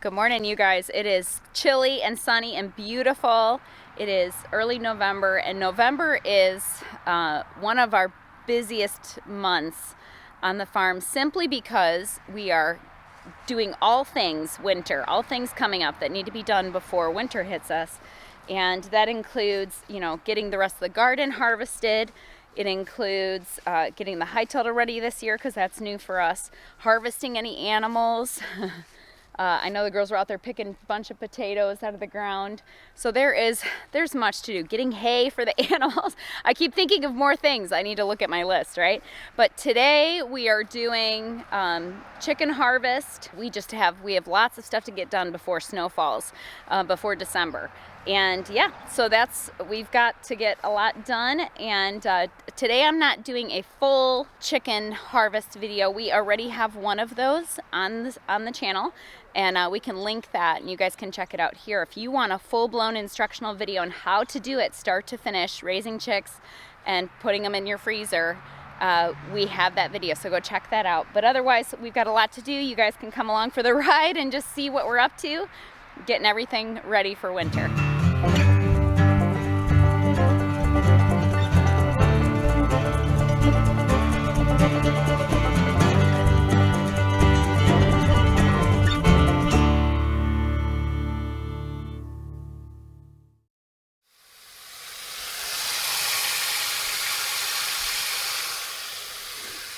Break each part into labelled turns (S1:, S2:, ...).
S1: Good morning, you guys. It is chilly and sunny and beautiful. It is early November, and November is one of our busiest months on the farm simply because we are doing all things winter, all things coming up that need to be done before winter hits us. And that includes, getting the rest of the garden harvested. It includes getting the high tiller ready this year because that's new for us. Harvesting any animals. I know the girls were out there picking a bunch of potatoes out of the ground. So there's much to do. Getting hay for the animals. I keep thinking of more things. I need to look at my list, right? But today we are doing chicken harvest. We have lots of stuff to get done before snow falls, before December. And so we've got to get a lot done. And today I'm not doing a full chicken harvest video. We already have one of those on the channel, and we can link that and you guys can check it out here. If you want a full-blown instructional video on how to do it start to finish, raising chicks and putting them in your freezer, we have that video, so go check that out. But otherwise, we've got a lot to do. You guys can come along for the ride and just see what we're up to, getting everything ready for winter.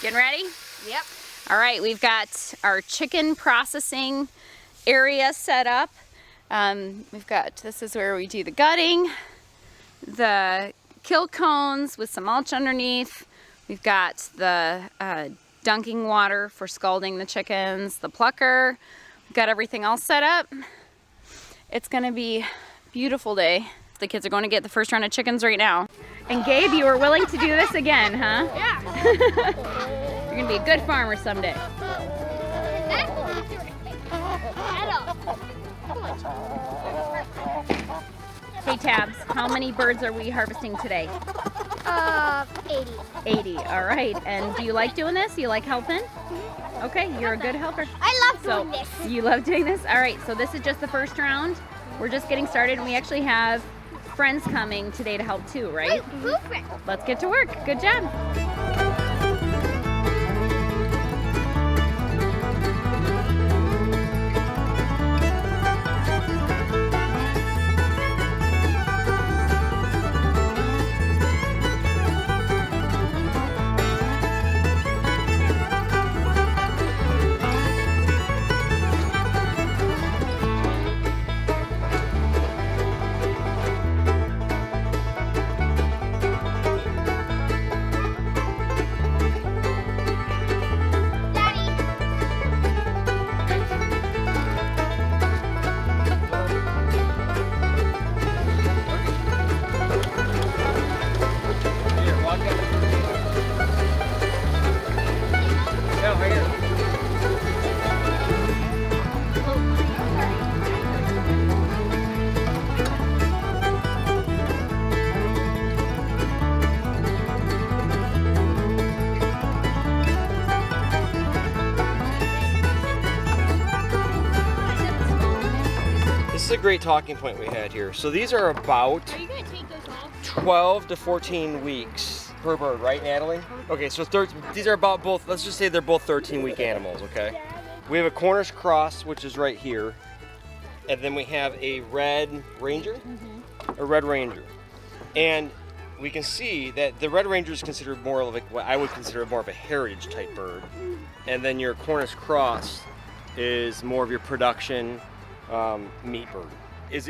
S1: Getting ready?
S2: Yep.
S1: All right, we've got our chicken processing area set up. This is where we do the gutting, the kill cones with some mulch underneath. We've got the dunking water for scalding the chickens, the plucker. We've got everything all set up. It's gonna be a beautiful day. The kids are going to get the first round of chickens right now. And Gabe, you were willing to do this again, huh?
S2: Yeah.
S1: You're gonna be a good farmer someday. Hey Tabs, how many birds are we harvesting today?
S2: 80.
S1: 80, all right. And do you like doing this? You like helping? Okay, you're a good helper.
S2: I love doing this.
S1: You love doing this? All right, so this is just the first round. We're just getting started, and we actually have friends coming today to help too, right? Let's get to work. Good job.
S3: This is a great talking point we had here. So these are about 12 to 14 weeks per bird, right, Natalie? Okay, so these are about both, let's just say they're both 13-week animals, okay? We have a Cornish cross, which is right here. And then we have a red ranger, a red ranger. And we can see that the red ranger is considered more of like what I would consider more of a heritage type bird. And then your Cornish cross is more of your production meat bird.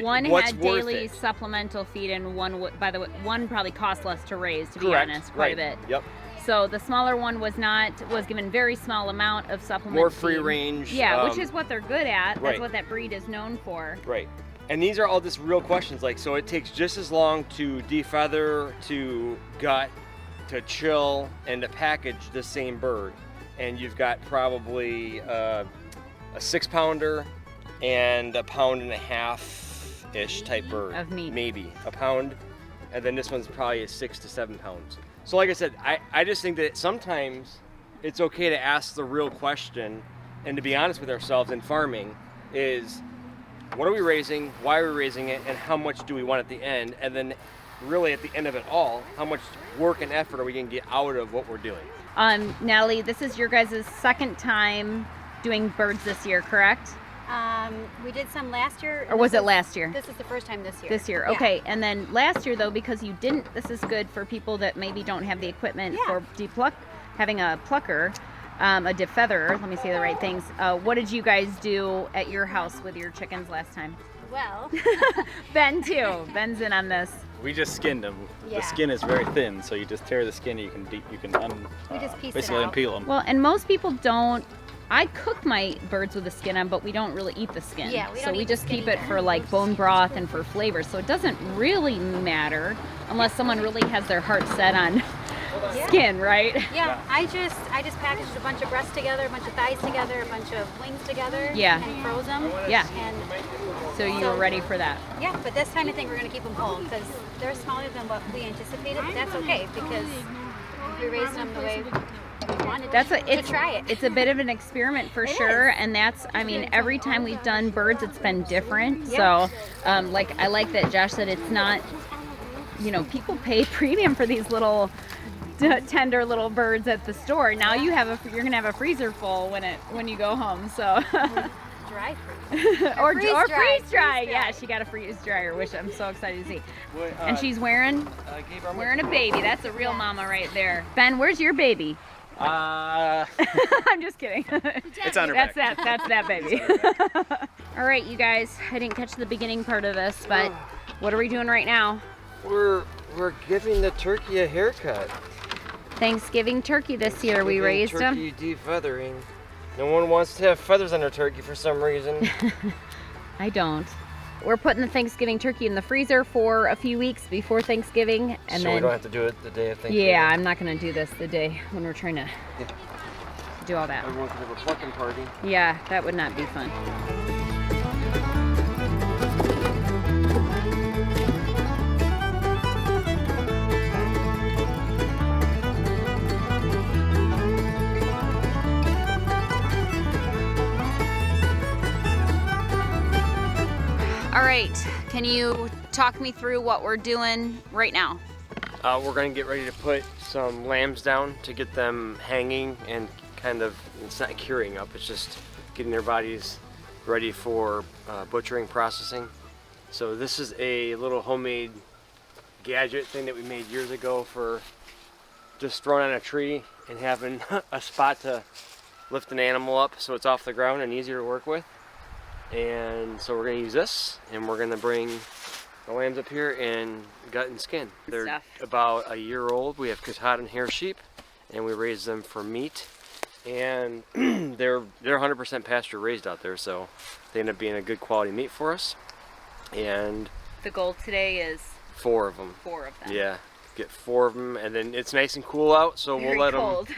S1: One had daily supplemental feed, and one probably cost less to raise, to be honest, quite a bit.
S3: Yep.
S1: So the smaller one was given very small amount of supplement
S3: more
S1: feed.
S3: free range.
S1: Yeah, which is what they're good at. That's
S3: right.
S1: what that breed is known for.
S3: Right. And these are all just real questions. Like, so it takes just as long to defeather, to gut, to chill, and to package the same bird. And you've got probably a 6-pounder and a 1.5 pound-ish type bird.
S1: Of meat.
S3: Maybe a pound. And then this one's probably 6 to 7 pounds. So like I said, I just think that sometimes it's okay to ask the real question and to be honest with ourselves in farming. is what are we raising, why are we raising it, and how much do we want at the end, and then really at the end of it all, how much work and effort are we going to get out of what we're doing.
S1: Natalie, this is your guys' second time doing birds this year, correct?
S4: We did some last year.
S1: Or was it last year?
S4: This is the first time this year.
S1: This year, okay. And then last year, though, because you didn't, this is good for people that maybe don't have the equipment for depuluck, having a plucker, a defeatherer, let me say the right things. What did you guys do at your house with your chickens last time?
S4: Well,
S1: Ben, too. Ben's in on this.
S5: We just skinned them.
S4: Yeah.
S5: The skin is very thin, so you just tear the skin. You can
S4: we just piece it
S5: basically
S4: out.
S5: unpeel them.
S1: Well, and most people don't. I cook my birds with the skin on, but we don't really eat the skin.
S4: Yeah, we
S1: so
S4: don't
S1: we
S4: eat the
S1: just
S4: skin
S1: keep it
S4: either.
S1: for like bone broth and for flavor. So it doesn't really matter unless someone really has their heart set on skin, right?
S4: Yeah, I just packaged a bunch of breasts together, a bunch of thighs together, a bunch of wings together.
S1: Yeah.
S4: And froze them.
S1: Yeah.
S4: And
S1: So you were ready for that.
S4: yeah, but this time I think we're gonna keep them whole because they're smaller than what we anticipated. But that's okay because we raised them the way we wanted to try it.
S1: It's a bit of an experiment for sure, and that's, I mean, every time we've done birds, it's been different.
S4: Yeah.
S1: So, like, I like that Josh said it's not, you know, people pay premium for these little tender little birds at the store. Now you're gonna have a freezer full when you go home. So.
S4: Dry freeze.
S1: or
S4: freeze-dry.
S1: freeze dry. Yeah, she got a freeze dryer, which I'm so excited to see. And she's wearing a baby. That's a real mama right there. Ben, where's your baby? I'm just kidding.
S5: It's on her back.
S1: That's that baby. All right, you guys. I didn't catch the beginning part of this, but what are we doing right now?
S3: We're giving the turkey a haircut.
S1: Thanksgiving turkey this year. We raised them.
S3: Turkey defeathering. No one wants to have feathers on their turkey for some reason.
S1: I don't. We're putting the Thanksgiving turkey in the freezer for a few weeks before Thanksgiving, and
S3: so
S1: then
S3: we don't have to do it the day of Thanksgiving.
S1: yeah, I'm not gonna do this the day when we're trying to do all that.
S3: Everyone can have a plucking party.
S1: Yeah, that would not be fun. All right, can you talk me through what we're doing right now?
S3: We're going to get ready to put some lambs down to get them hanging and kind of, it's not curing up, it's just getting their bodies ready for butchering processing. So this is a little homemade gadget thing that we made years ago for just throwing on a tree and having a spot to lift an animal up so it's off the ground and easier to work with. And so we're going to use this, and we're going to bring the lambs up here and gut and skin. They're about a year old. We have Katahdin hair sheep, and we raise them for meat. And they're 100% pasture raised out there, so they end up being a good quality meat for us. And
S1: The goal today is
S3: 4 of them.
S1: 4 of them.
S3: Yeah, get 4 of them, and then it's nice and cool out, so
S1: Very
S3: we'll
S1: cold.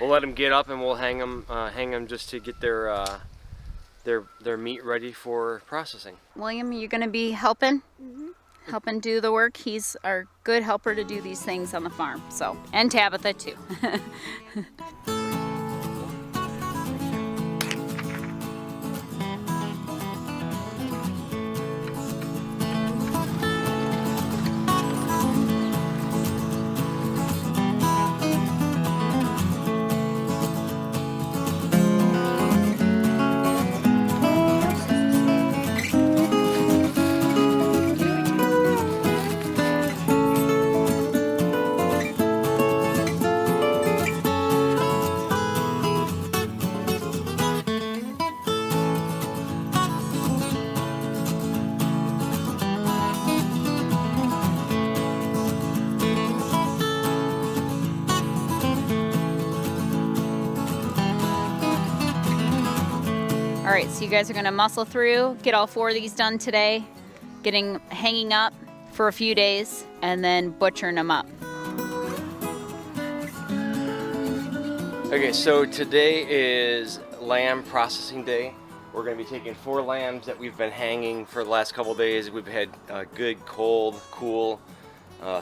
S3: let them get up, and we'll hang them just to get their meat ready for processing.
S1: William, you going to be helping? Helping do the work. He's our good helper to do these things on the farm. So, and Tabitha too. All right, so you guys are gonna muscle through, get all 4 of these done today, hanging up for a few days, and then butchering them up.
S3: Okay, so today is lamb processing day. We're going to be taking 4 lambs that we've been hanging for the last couple days. We've had good, cold, cool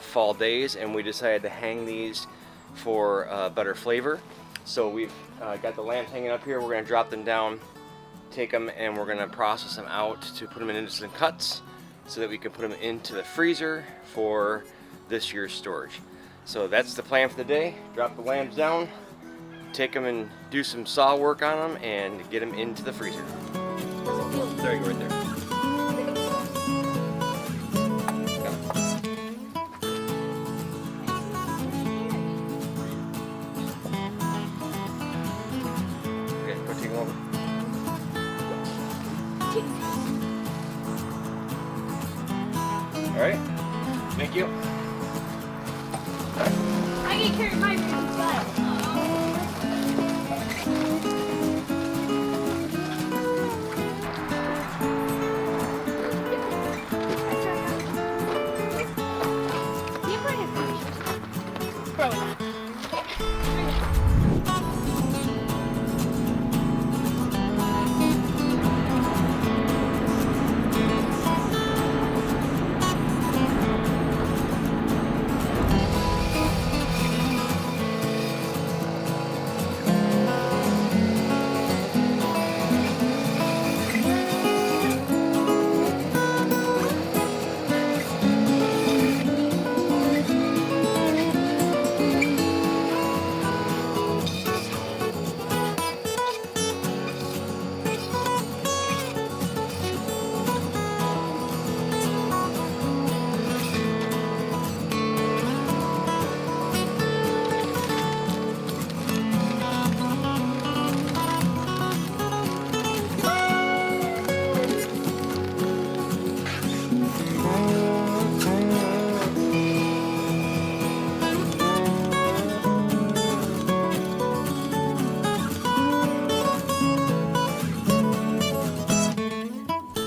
S3: fall days, and we decided to hang these for better flavor. So we've got the lambs hanging up here. We're going to drop them down take them and we're gonna process them out to put them in instant cuts so that we can put them into the freezer for this year's storage. So that's the plan for the day. Drop the lambs down, take them and do some saw work on them and get them into the freezer. There you go, right there. Okay, go take them over. All right, thank you.
S2: I can carry my butt.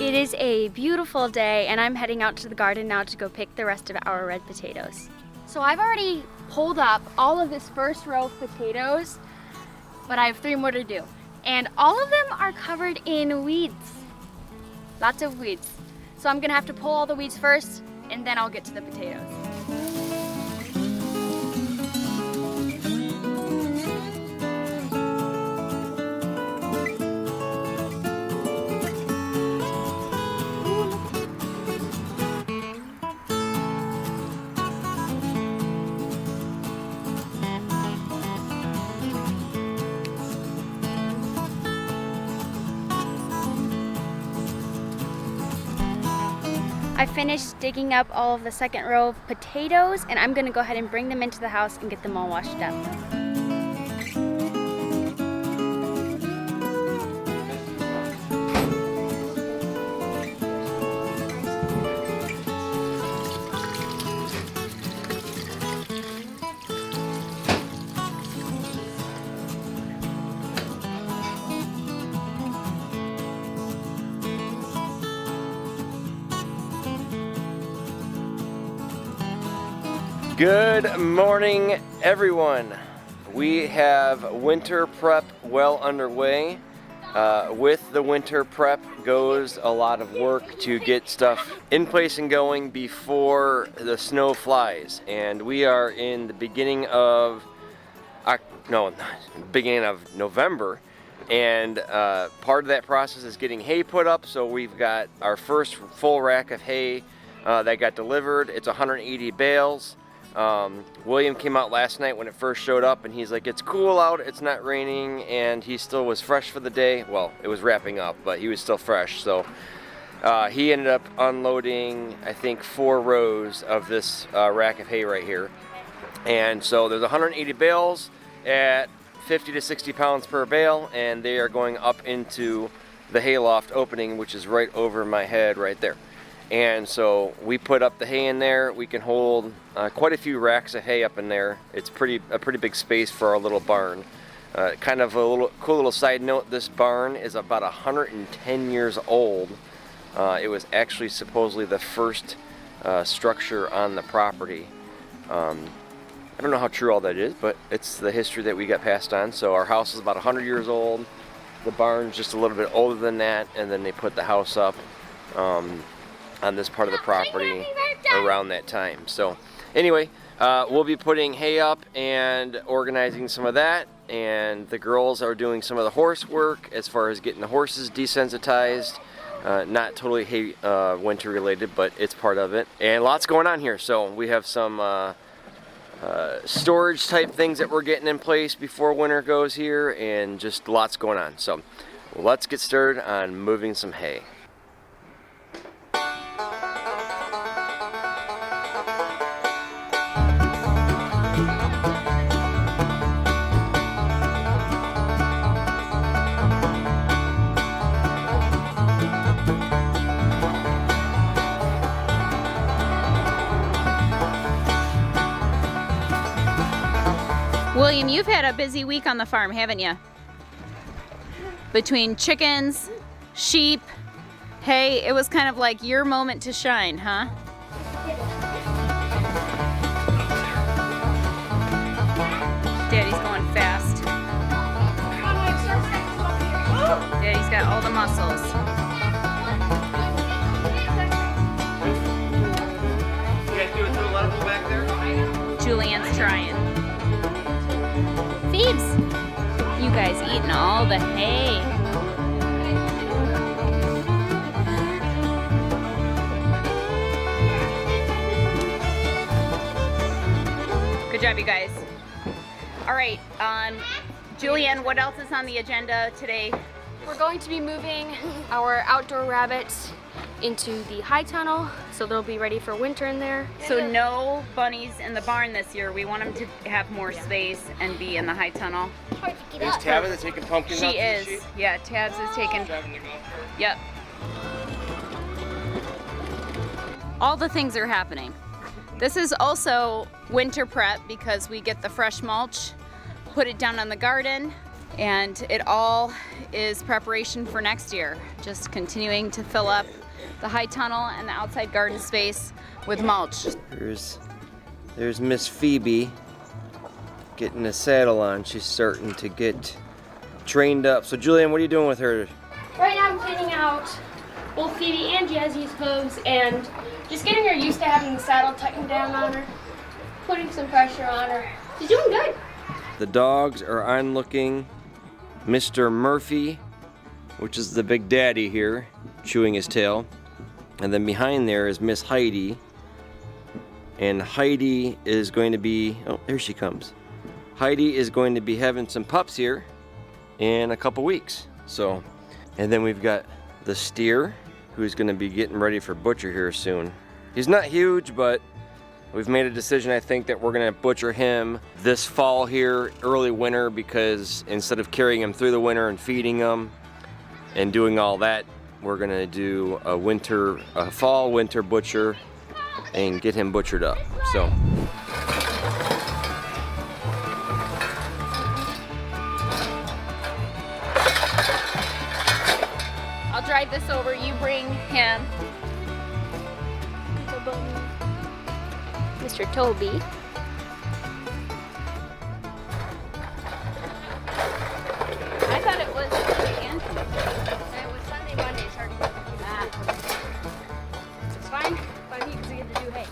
S6: It is a beautiful day and I'm heading out to the garden now to go pick the rest of our red potatoes. So I've already pulled up all of this first row of potatoes, but I have 3 more to do. And all of them are covered in weeds. Lots of weeds. So I'm gonna have to pull all the weeds first and then I'll get to the potatoes. I finished digging up all of the second row of potatoes and I'm gonna go ahead and bring them into the house and get them all washed up.
S3: Good morning, everyone. We have winter prep well underway. With the winter prep goes a lot of work to get stuff in place and going before the snow flies. And we are in the beginning of November. And part of that process is getting hay put up. So we've got our first full rack of hay that got delivered. It's 180 bales. William came out last night when it first showed up and he's like, it's cool out, it's not raining, and he still was fresh for the day. Well, it was wrapping up, but he was still fresh. So he ended up unloading, I think, 4 rows of this rack of hay right here. And so there's 180 bales at 50 to 60 pounds per bale, and they are going up into the hay loft opening, which is right over my head right there. And so we put up the hay in there. We can hold quite a few racks of hay up in there. It's a pretty big space for our little barn. Kind of a cool little side note, this barn is about 110 years old. It was actually supposedly the first structure on the property. I don't know how true all that is, but it's the history that we got passed on. So our house is about 100 years old. The barn's just a little bit older than that, and then they put the house up on this part of the property around that time. So anyway, we'll be putting hay up and organizing some of that, and the girls are doing some of the horse work as far as getting the horses desensitized. Not totally winter related, but it's part of it. And lots going on here. So we have some storage type things that we're getting in place before winter goes here, and just lots going on. So let's get started on moving some hay.
S1: William, you've had a busy week on the farm, haven't you? Between chickens, sheep, hay, it was kind of like your moment to shine, huh? Daddy's going fast. Daddy's got all the muscles.
S3: You guys do it through a level back there?
S1: Julianne's trying. Phoebes, you guys eating all the hay. Good job, you guys. All right, Julianne, what else is on the agenda today?
S6: We're going to be moving our outdoor rabbits into the high tunnel, so they'll be ready for winter in there.
S1: So no bunnies in the barn this year. We want them to have more space and be in the high tunnel.
S3: Is Tabitha taking pumpkins out?
S1: She is. Yeah, Tabs is taking. Yep. All the things are happening. This is also winter prep because we get the fresh mulch, put it down on the garden, and it all is preparation for next year. Just continuing to fill up the high tunnel and the outside garden space with mulch.
S3: There's Miss Phoebe getting a saddle on. She's starting to get trained up. So Julianne, what are you doing with her?
S6: Right now I'm cleaning out both Phoebe and Jazzy's hooves and just getting her used to having the saddle tightened down on her, putting some pressure on her. She's doing good.
S3: The dogs are onlooking Mr. Murphy, which is the big daddy here, chewing his tail. And then behind there is Miss Heidi. And Heidi is going to be, oh, there she comes. Heidi is going to be having some pups here in a couple weeks. So, and then we've got the steer, who's going to be getting ready for butcher here soon. He's not huge, but we've made a decision, I think, that we're going to butcher him this fall here, early winter, because instead of carrying him through the winter and feeding him and doing all that, we're going to do a fall winter butcher and get him butchered up. So
S1: I'll drive this over, you bring him.
S6: Mr. Toby.
S1: I thought it was Anthony.
S6: It was Sunday, Monday, starting with It's fine, but he get to do hay.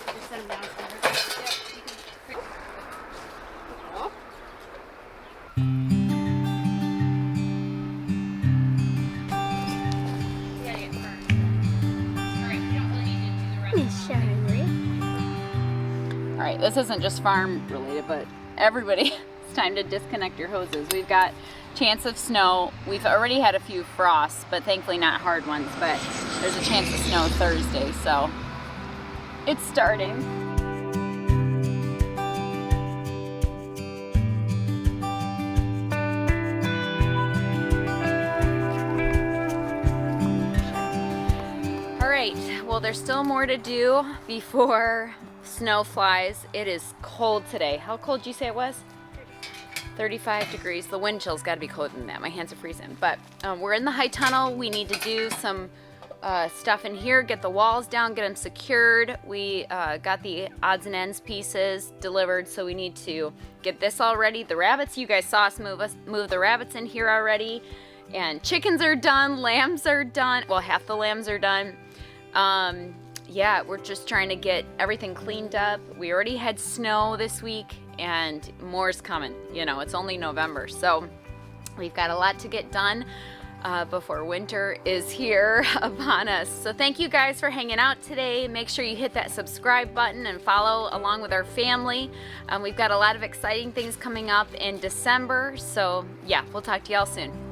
S6: Just set him downstairs.
S1: All right, this isn't just farm related, but everybody, it's time to disconnect your hoses. We've got chance of snow. We've already had a few frosts, but thankfully not hard ones, but there's a chance of snow Thursday, so it's starting. All right, well, there's still more to do before snow flies. It is cold today. How cold did you say it was? 35 degrees. The wind chill's got to be colder than that. My hands are freezing. But we're in the high tunnel. We need to do some stuff in here, get the walls down, get them secured. We got the odds and ends pieces delivered, so we need to get this all ready. The rabbits, you guys saw us move the rabbits in here already. And chickens are done, lambs are done. Well, half the lambs are done. yeah, we're just trying to get everything cleaned up. We already had snow this week and more's coming. You know, it's only November, so we've got a lot to get done before winter is here upon us. So thank you guys for hanging out today. Make sure you hit that subscribe button and follow along with our family. We've got a lot of exciting things coming up in December. So yeah, we'll talk to y'all soon.